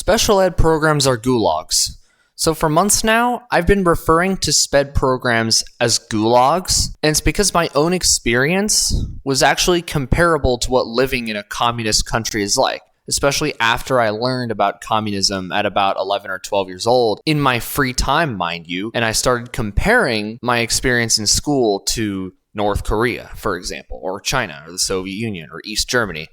Special ed programs are gulags. So for months now, I've been referring to SPED programs as gulags, and it's because my own experience was actually comparable to what living in a communist country is like, especially after I learned about communism at about 11 or 12 years old, in my free time, mind you, and I started comparing my experience in school to North Korea, for example, or China, or the Soviet Union, or East Germany.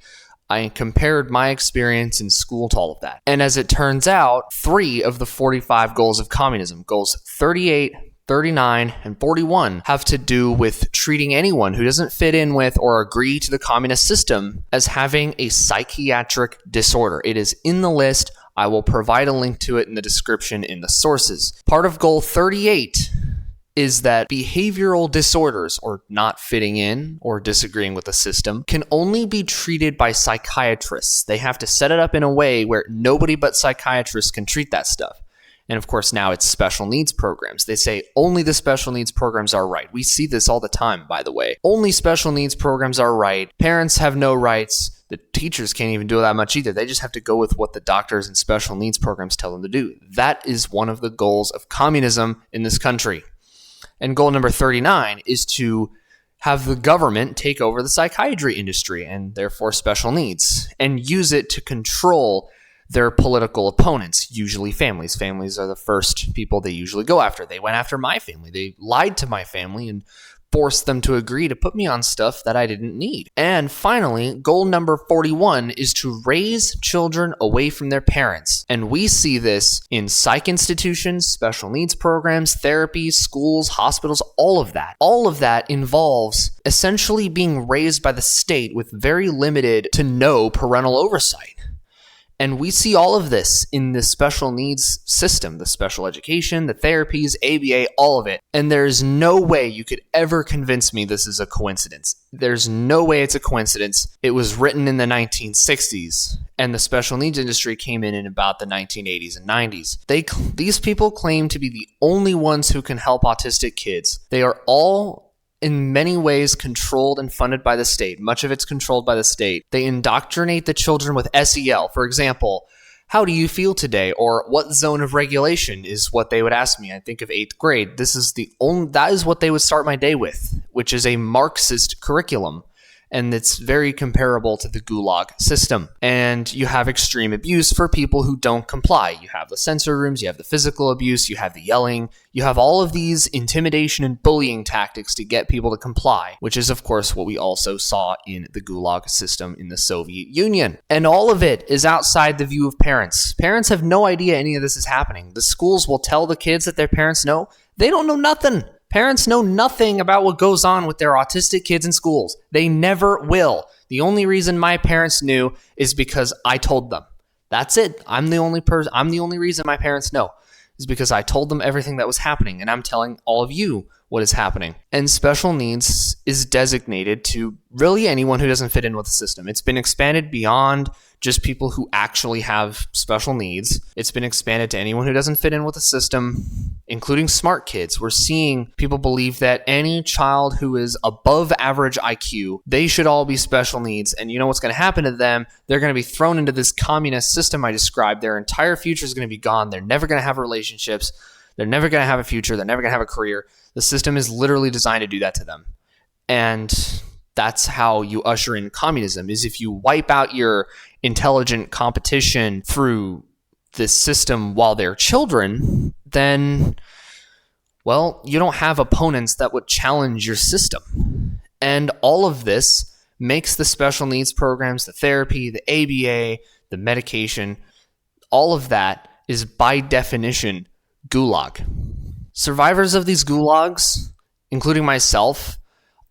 I compared my experience in school to all of that. And as it turns out, 3 of the 45 goals of communism, goals 38, 39, and 41, have to do with treating anyone who doesn't fit in with or agree to the communist system as having a psychiatric disorder. It is in the list. I will provide a link to it in the description in the sources. Part of goal 38 is that behavioral disorders, or not fitting in or disagreeing with the system, can only be treated by psychiatrists. They have to set it up in a way where nobody but psychiatrists can treat that stuff. And of course, now it's special needs programs. They say only the special needs programs are right. We see this all the time, by the way. Only special needs programs are right. Parents have no rights. The teachers can't even do that much either. They just have to go with what the doctors and special needs programs tell them to do. That is one of the goals of communism in this country. And goal number 39 is to have the government take over the psychiatry industry and therefore special needs and use it to control their political opponents, usually families. Families are the first people they usually go after. They went after my family. They lied to my family and forced them to agree to put me on stuff that I didn't need. And finally, goal number 41 is to raise children away from their parents. And we see this in psych institutions, special needs programs, therapies, schools, hospitals, all of that. All of that involves essentially being raised by the state with very limited to no parental oversight. And we see all of this in the special needs system, the special education, the therapies, ABA, all of it. And there's no way you could ever convince me this is a coincidence. There's no way it's a coincidence. It was written in the 1960s, and the special needs industry came in about the 1980s and 90s. These people claim to be the only ones who can help autistic kids. They are all in many ways controlled and funded by the state. Much of it's controlled by the state. They indoctrinate the children with SEL. For example, how do you feel today? Or what zone of regulation is what they would ask me. I think of 8th grade. That is what they would start my day with, which is a Marxist curriculum. And it's very comparable to the Gulag system. And you have extreme abuse for people who don't comply. You have the censor rooms, you have the physical abuse, you have the yelling, you have all of these intimidation and bullying tactics to get people to comply, which is, of course, what we also saw in the Gulag system in the Soviet Union. And all of it is outside the view of parents. Parents have no idea any of this is happening. The schools will tell the kids that their parents know. They don't know nothing. Parents know nothing about what goes on with their autistic kids in schools. They never will. The only reason my parents knew is because I told them. That's it. I'm the only reason my parents know is because I told them everything that was happening, and I'm telling all of you what is happening. And special needs is designated to really anyone who doesn't fit in with the system. It's been expanded beyond just people who actually have special needs. It's been expanded to anyone who doesn't fit in with the system, including smart kids. We're seeing people believe that any child who is above average IQ, they should all be special needs. And you know what's going to happen to them? They're going to be thrown into this communist system I described. Their entire future is going to be gone. They're never going to have relationships. They're never going to have a future. They're never going to have a career. The system is literally designed to do that to them. And that's how you usher in communism, is if you wipe out your intelligent competition through this system while they're children, then, well, you don't have opponents that would challenge your system. And all of this makes the special needs programs, the therapy, the ABA, the medication, all of that is by definition gulag. Survivors of these gulags, including myself,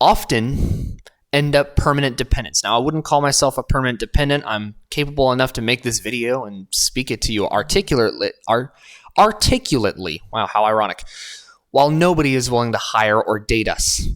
often end up permanent dependents. Now, I wouldn't call myself a permanent dependent. I'm capable enough to make this video and speak it to you articulately. Wow, how ironic. While nobody is willing to hire or date us.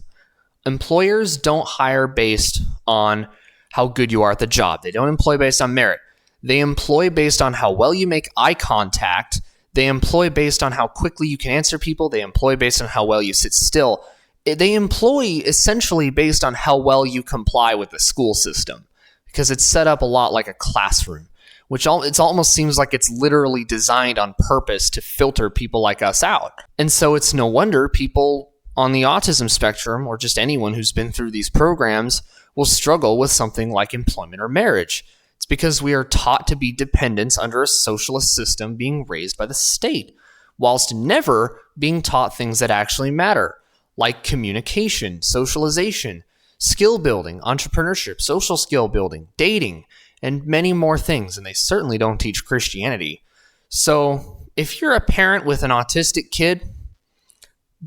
Employers don't hire based on how good you are at the job. They don't employ based on merit. They employ based on how well you make eye contact. They employ based on how quickly you can answer people. They employ based on how well you sit still. They employ essentially based on how well you comply with the school system, because it's set up a lot like a classroom it almost seems like it's literally designed on purpose to filter people like us out. And so it's no wonder people on the autism spectrum, or just anyone who's been through these programs, will struggle with something like employment or marriage. It's because we are taught to be dependents under a socialist system being raised by the state, whilst never being taught things that actually matter, like communication, socialization, skill building, entrepreneurship, social skill building, dating, and many more things. And they certainly don't teach Christianity. So if you're a parent with an autistic kid,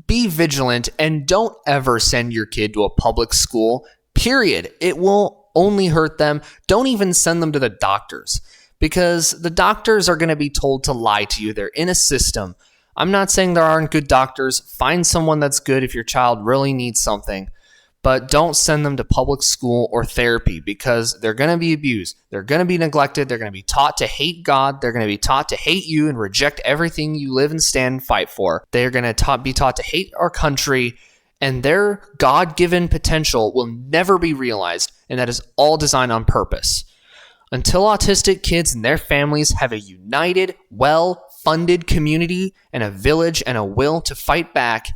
be vigilant and don't ever send your kid to a public school, period. It will only hurt them. Don't even send them to the doctors, because the doctors are going to be told to lie to you. They're in a system. I'm not saying there aren't good doctors. Find someone that's good if your child really needs something. But don't send them to public school or therapy, because they're going to be abused. They're going to be neglected. They're going to be taught to hate God. They're going to be taught to hate you and reject everything you live and stand and fight for. They're going to be taught to hate our country, and their God-given potential will never be realized, and that is all designed on purpose. Until autistic kids and their families have a united, well-funded community and a village and a will to fight back,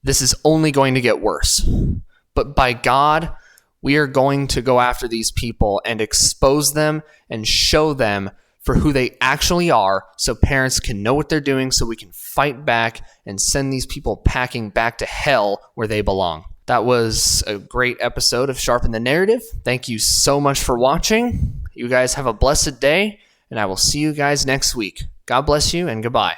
this is only going to get worse. But by God, we are going to go after these people and expose them and show them for who they actually are, so parents can know what they're doing, so we can fight back and send these people packing back to hell where they belong. That was a great episode of Sharpen the Narrative. Thank you so much for watching. You guys have a blessed day, and I will see you guys next week. God bless you, and goodbye.